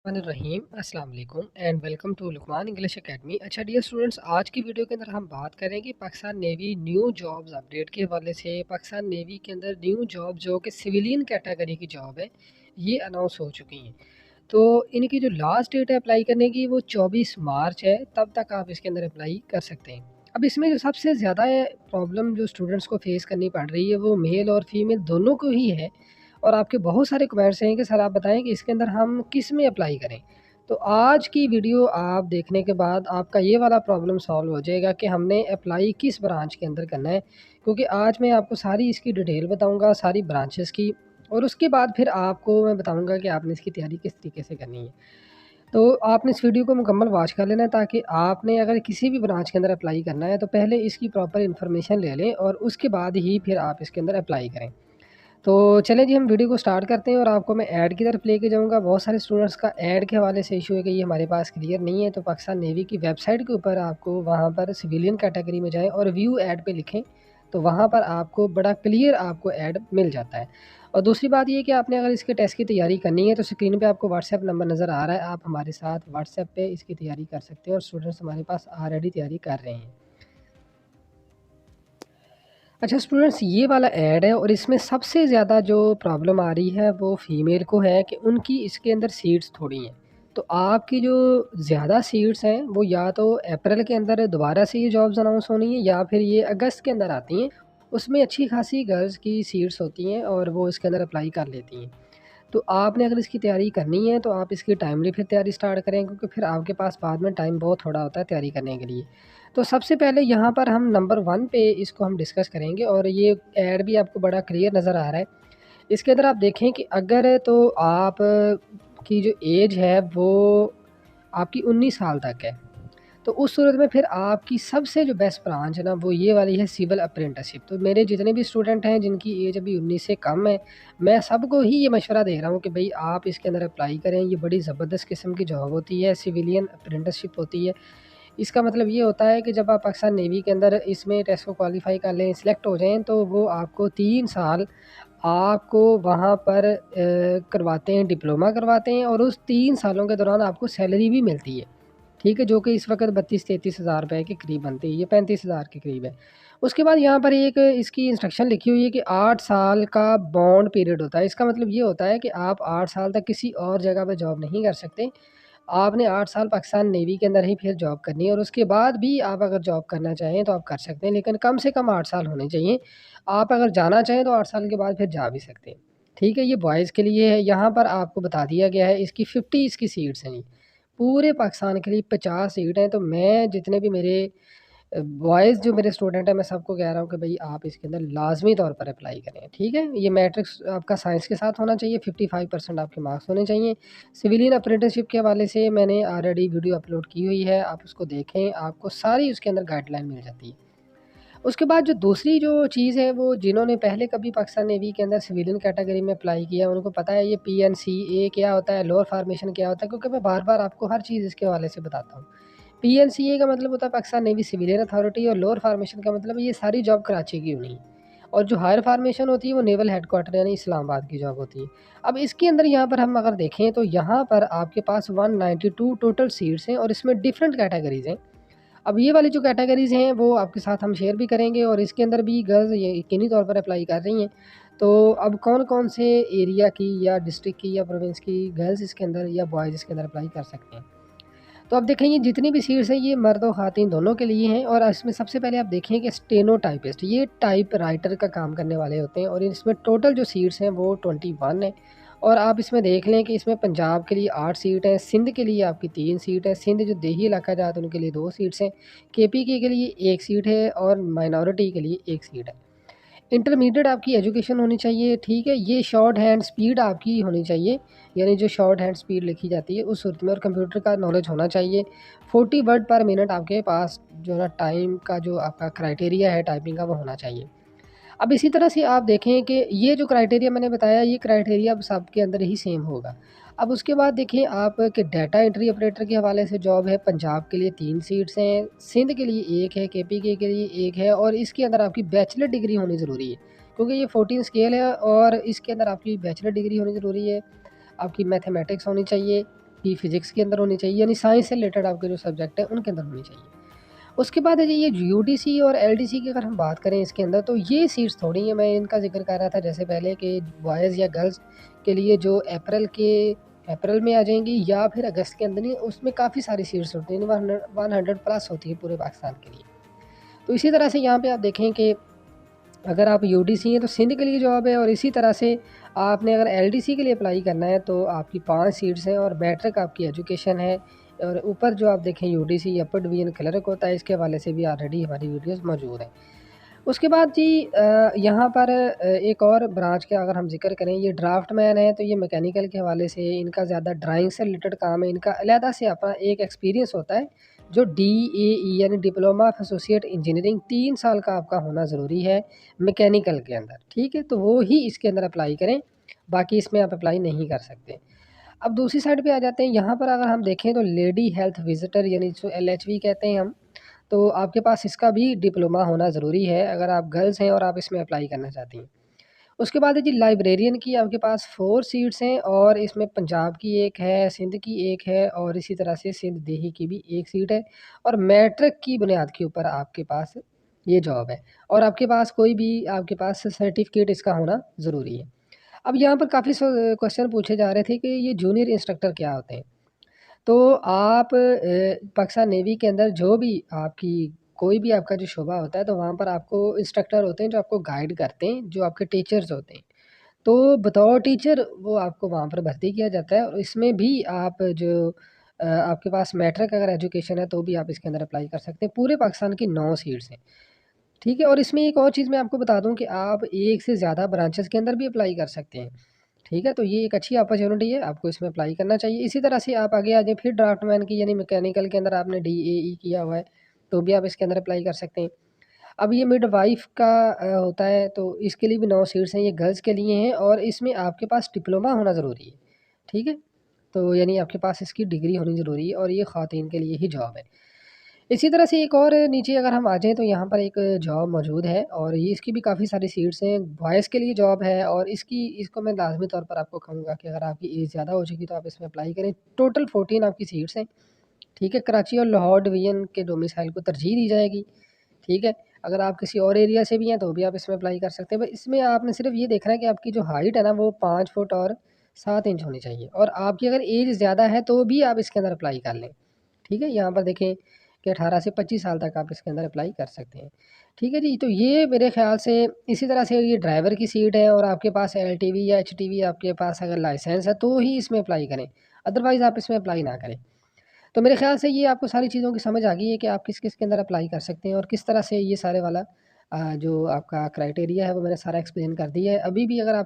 रहीम अस्सलाम वालेकुम and welcome to Luqman English academy. अच्छा डियर स्टूडेंट्स, आज की वीडियो के अंदर हम बात करेंगे Pakistan navy new jobs update के हवाले से। पाकिस्तान नेवी के अंदर न्यू जॉब जो कि सिविलियन कैटेगरी की जॉब है, ये अनाउंस हो चुकी हैं। तो इनकी जो लास्ट डेट है अप्लाई करने की वो 24 मार्च है, तब तक आप इसके अंदर अप्लाई कर सकते हैं। अब इसमें जो सबसे ज़्यादा प्रॉब्लम जो स्टूडेंट्स को फेस करनी पड़ रही है वो मेल और फीमेल दोनों को ही है। और आपके बहुत सारे कमेंट्स हैं कि सर आप बताएं कि इसके अंदर हम किस में अप्लाई करें। तो आज की वीडियो आप देखने के बाद आपका ये वाला प्रॉब्लम सॉल्व हो जाएगा कि हमने अप्लाई किस ब्रांच के अंदर करना है, क्योंकि आज मैं आपको सारी इसकी डिटेल बताऊंगा, सारी ब्रांचेस की। और उसके बाद फिर आपको मैं बताऊंगा कि आपने इसकी तैयारी किस तरीके से करनी है। तो आपने इस वीडियो को मुकम्मल वॉच कर लेना है, ताकि आपने अगर किसी भी ब्रांच के अंदर अप्लाई करना है तो पहले इसकी प्रॉपर इन्फॉर्मेशन ले लें और उसके बाद ही फिर आप इसके अंदर अप्लाई करें। तो चलें जी, हम वीडियो को स्टार्ट करते हैं और आपको मैं ऐड की तरफ लेके जाऊंगा। बहुत सारे स्टूडेंट्स का ऐड के हवाले से इशू है कि ये हमारे पास क्लियर नहीं है। तो पाकिस्तान नेवी की वेबसाइट के ऊपर आपको वहाँ पर सिविलियन कैटेगरी में जाएं और व्यू ऐड पे लिखें, तो वहाँ पर आपको बड़ा क्लियर आपको ऐड मिल जाता है। और दूसरी बात ये कि आपने अगर इसके टेस्ट की तैयारी करनी है तो स्क्रीन पे आपको व्हाट्सएप नंबर नज़र आ रहा है, आप हमारे साथ व्हाट्सएप पे इसकी तैयारी कर सकते हैं और स्टूडेंट्स हमारे पास ऑलरेडी तैयारी कर रहे हैं। अच्छा स्टूडेंट्स, ये वाला ऐड है और इसमें सबसे ज़्यादा जो प्रॉब्लम आ रही है वो फीमेल को है कि उनकी इसके अंदर सीट्स थोड़ी हैं। तो आपकी जो ज़्यादा सीट्स हैं वो या तो अप्रैल के अंदर दोबारा से ये जॉब्स अनाउंस होनी है या फिर ये अगस्त के अंदर आती हैं। उसमें अच्छी खासी गर्ल्स की सीट्स होती हैं और वो इसके अंदर अप्लाई कर लेती हैं। तो आपने अगर इसकी तैयारी करनी है तो आप इसकी टाइमली फिर तैयारी स्टार्ट करें, क्योंकि फिर आपके पास बाद में टाइम बहुत थोड़ा होता है तैयारी करने के लिए। तो सबसे पहले यहाँ पर हम नंबर 1 पे इसको हम डिस्कस करेंगे और ये ऐड भी आपको बड़ा क्लियर नज़र आ रहा है। इसके अंदर आप देखें कि अगर तो आप की जो एज है वो आपकी 19 साल तक है, तो उस सूरत में फिर आपकी सबसे जो बेस्ट ब्रांच है ना वो ये वाली है सिविल अप्रेंटिसशिप। तो मेरे जितने भी स्टूडेंट हैं जिनकी एज अभी 19 से कम है, मैं सबको ही ये मशवरा दे रहा हूँ कि भाई आप इसके अंदर अप्लाई करें। ये बड़ी ज़बरदस्त किस्म की जॉब होती है, सिविलियन अप्रेंटिसशिप होती है। इसका मतलब ये होता है कि जब आप पाकिस्तान नेवी के अंदर इसमें टेस्ट को क्वालिफाई कर लें, सिलेक्ट हो जाएँ, तो वो आपको 3 साल आपको वहाँ पर करवाते हैं, डिप्लोमा करवाते हैं और उस 3 सालों के दौरान आपको सैलरी भी मिलती है। ठीक है, जो कि इस वक़्त 32-33 हज़ार रुपए के करीब बनती है, ये 35 हज़ार के करीब है। उसके बाद यहाँ पर एक इसकी इंस्ट्रक्शन लिखी हुई है कि 8 साल का बॉन्ड पीरियड होता है। इसका मतलब ये होता है कि आप 8 साल तक किसी और जगह पे जॉब नहीं कर सकते। आपने 8 साल पाकिस्तान नेवी के अंदर ही फिर जॉब करनी है और उसके बाद भी आप अगर जॉब करना चाहें तो आप कर सकते हैं, लेकिन कम से कम 8 साल होने चाहिए। आप अगर जाना चाहें तो 8 साल के बाद फिर जा भी सकते हैं। ठीक है, ये बॉयज़ के लिए है। यहाँ पर आपको बता दिया गया है इसकी 50 इसकी सीट्स हैं जी। पूरे पाकिस्तान के लिए 50 सीट हैं। तो मैं जितने भी मेरे बॉयज़ जो मेरे स्टूडेंट हैं, मैं सबको कह रहा हूँ कि भई आप इसके अंदर लाज़मी तौर पर अप्लाई करें। ठीक है? ये मैट्रिक्स आपका साइंस के साथ होना चाहिए, 55% आपके मार्क्स होने चाहिए। सिविलियन अप्रेंटिसशिप के हवाले से मैंने ऑलरेडी वीडियो अपलोड की हुई है, आप उसको देखें, आपको सारी उसके अंदर गाइडलाइन मिल जाती है। उसके बाद जो दूसरी जो चीज़ है, वो जिन्होंने पहले कभी पाकिस्तान नेवी के अंदर सिविलियन कैटेगरी में अप्लाई किया है, उनको पता है ये पीएनसीए क्या होता है, लोअर फॉर्मेशन क्या होता है, क्योंकि मैं बार-बार आपको हर चीज़ इसके हवाले से बताता हूँ। पीएनसीए का मतलब होता है पाकिस्तान नेवी सिविलियन अथॉरिटी और लोअर फॉर्मेशन का मतलब ये सारी जॉब कराची की होनी है। और जो हायर फॉर्मेशन होती है वो नेवल हेडक्वार्टर यानी इस्लामाबाद की जॉब होती है। अब इसके अंदर यहाँ पर हम अगर देखें तो यहाँ पर आपके पास 192 टोटल सीट्स हैं और इसमें डिफरेंट कैटेगरीज़ हैं। अब ये वाली जो कैटेगरीज़ हैं वो आपके साथ हम शेयर भी करेंगे और इसके अंदर भी गर्ल्स ये यकीनी तौर पर अप्लाई कर रही हैं। तो अब कौन-कौन से एरिया की या डिस्ट्रिक्ट की या प्रोविंस की गर्ल्स इसके अंदर या बॉयज़ इसके अंदर अप्लाई कर सकते हैं। तो अब देखें ये जितनी भी सीट्स हैं ये मर्द और ख़वातीन दोनों के लिए हैं। और इसमें सबसे पहले आप देखें कि स्टेनो टाइपिस्ट, ये टाइप राइटर का काम करने वाले होते हैं और इसमें टोटल जो सीट्स हैं वो 21 हैं। और आप इसमें देख लें कि इसमें पंजाब के लिए 8 सीट हैं, सिंध के लिए आपकी 3 सीट है, सिंध जो देही इलाका जाता है उनके लिए 2 सीट्स हैं, केपीके के लिए 1 सीट है और माइनॉरिटी के लिए 1 सीट है। इंटरमीडिएट आपकी एजुकेशन होनी चाहिए। ठीक है, ये शॉर्ट हैंड स्पीड आपकी होनी चाहिए, यानी जो शॉर्ट हैंड स्पीड लिखी जाती है उस सूरत में, और कंप्यूटर का नॉलेज होना चाहिए। 40 वर्ड पर मिनट आपके पास जो ना टाइम का जो आपका क्राइटेरिया है टाइपिंग का वो होना चाहिए। अब इसी तरह से आप देखें कि ये जो क्राइटेरिया मैंने बताया ये क्राइटेरिया अब सबके अंदर ही सेम होगा। अब उसके बाद देखिए आप कि डाटा एंट्री ऑपरेटर के हवाले से जॉब है, पंजाब के लिए 3 सीट्स हैं, सिंध के लिए 1 है, केपीके के लिए 1 है और इसके अंदर आपकी बैचलर डिग्री होनी ज़रूरी है, क्योंकि ये 14 स्केल है और इसके अंदर आपकी बैचलर डिग्री होनी ज़रूरी है। आपकी मैथमेटिक्स होनी चाहिए, आपकी फ़िज़िक्स के अंदर होनी चाहिए, यानी साइंस से रिलेटेड आपके जो सब्जेक्ट हैं उनके अंदर होनी चाहिए। उसके बाद है जी ये यूडीसी और एलडीसी की अगर हम बात करें इसके अंदर, तो ये सीट्स थोड़ी हैं, मैं इनका ज़िक्र कर रहा था जैसे पहले कि बॉयज़ या गर्ल्स के लिए जो अप्रैल में आ जाएँगी या फिर अगस्त के अंदर ही, उसमें काफ़ी सारी सीट्स होती हैं, 100 प्लस होती है पूरे पाकिस्तान के लिए। तो इसी तरह से यहाँ पे आप देखें कि अगर आप यूडीसी हैं तो सिंध के लिए जॉब है, और इसी तरह से आपने अगर एलडीसी के लिए अप्लाई करना है तो आपकी 5 सीट्स हैं, और मैट्रिक आपकी एजुकेशन है। और ऊपर जो आप देखें यूडीसी अपर डिवीज़न क्लर्क होता है, इसके हवाले से भी ऑलरेडी हमारी वीडियोस मौजूद हैं। उसके बाद जी यहाँ पर एक और ब्रांच का अगर हम ज़िक्र करें, ये ड्राफ्टमैन है, तो ये मैकेनिकल के हवाले से इनका ज़्यादा ड्राइंग से रिलेटेड काम है, इनका अलहदा से अपना एक एक्सपीरियंस होता है जो डीएई यानी डिप्लोमा ऑफ एसोसिएट इंजीनियरिंग 3 साल का आपका होना ज़रूरी है मैकेनिकल के अंदर, ठीक है? तो वो ही इसके अंदर अप्लाई करें, बाकी इसमें आप अप्लाई नहीं कर सकते। अब दूसरी साइड पे आ जाते हैं, यहाँ पर अगर हम देखें तो लेडी हेल्थ विज़िटर यानी जो एलएचवी कहते हैं हम, तो आपके पास इसका भी डिप्लोमा होना ज़रूरी है अगर आप गर्ल्स हैं और आप इसमें अप्लाई करना चाहती हैं। उसके बाद है जी लाइब्रेरियन की आपके पास 4 सीट्स हैं, और इसमें पंजाब की 1 है, सिंध की 1 है, और इसी तरह से सिंध देही की भी 1 सीट है, और मैट्रिक की बुनियाद के ऊपर आपके पास ये जॉब है, और आपके पास कोई भी आपके पास सर्टिफ़िकेट इसका होना ज़रूरी है। अब यहाँ पर काफ़ी क्वेश्चन पूछे जा रहे थे कि ये जूनियर इंस्ट्रक्टर क्या होते हैं? तो आप पाकिस्तान नेवी के अंदर जो भी आपकी कोई भी आपका जो शोबा होता है, तो वहाँ पर आपको इंस्ट्रक्टर होते हैं जो आपको गाइड करते हैं, जो आपके टीचर्स होते हैं। तो बतौर टीचर वो आपको वहाँ पर भर्ती किया जाता है, और इसमें भी आप जो आपके पास मैट्रिक अगर एजुकेशन है तो भी आप इसके अंदर अप्लाई कर सकते हैं। पूरे पाकिस्तान की 9 सीट्स हैं, ठीक है? और इसमें एक और चीज़ मैं आपको बता दूँ कि आप एक से ज़्यादा ब्रांचेज़ के अंदर भी अप्लाई कर सकते हैं। ठीक है? तो ये एक अच्छी अपॉर्च्युनिटी है, आपको इसमें अप्लाई करना चाहिए। इसी तरह से आप आगे आ जाएँ फिर ड्राफ्टमैन की यानी मैकेनिकल के अंदर आपने डीएई किया हुआ है, तो भी आप इसके अंदर अप्लाई कर सकते हैं। अब ये मिडवाइफ़ का होता है, तो इसके लिए भी 9 सीट्स हैं, ये गर्ल्स के लिए हैं, और इसमें आपके पास डिप्लोमा होना ज़रूरी है, ठीक है? तो यानी आपके पास इसकी डिग्री होनी ज़रूरी है, और ये ख़वातीन के लिए ही जॉब है। इसी तरह से एक और नीचे अगर हम आ जाएँ तो यहाँ पर एक जॉब मौजूद है, और ये इसकी भी काफ़ी सारी सीट्स हैं, बॉयज़ के लिए जॉब है, और इसको मैं लाज़मी तौर पर आपको कहूँगा कि अगर आपकी एज ज़्यादा हो चुकी है तो आप इसमें अप्लाई करें। टोटल 14 आपकी सीट्स हैं, ठीक है? कराची और लाहौर डिवीज़न के डोमिसाइल को तरजीह दी जाएगी, ठीक है? अगर आप किसी और एरिया से भी हैं तो भी आप इसमें अप्लाई कर सकते हैं। बस इसमें आपने सिर्फ़ ये देखना है कि आपकी जो हाइट है ना वो 5 फुट और 7 इंच होनी चाहिए, और आपकी अगर एज ज़्यादा है तो भी आप इसके अंदर अप्लाई कर लें, ठीक है? यहाँ पर देखें कि 18 से 25 साल तक आप इसके अंदर अप्लाई कर सकते हैं। ठीक है जी, तो ये मेरे ख़्याल से इसी तरह से ये ड्राइवर की सीट है, और आपके पास एलटीवी या एचटीवी आपके पास अगर लाइसेंस है तो ही इसमें अप्लाई करें, अदरवाइज़ आप इसमें अप्लाई ना करें। तो मेरे ख़्याल से ये आपको सारी चीज़ों की समझ आ गई है कि आप किस-किस के अंदर अप्लाई कर सकते हैं, और किस तरह से ये सारे वाला जो आपका क्राइटेरिया है वो मैंने सारा एक्सप्लेन कर दिया है। अभी भी अगर आप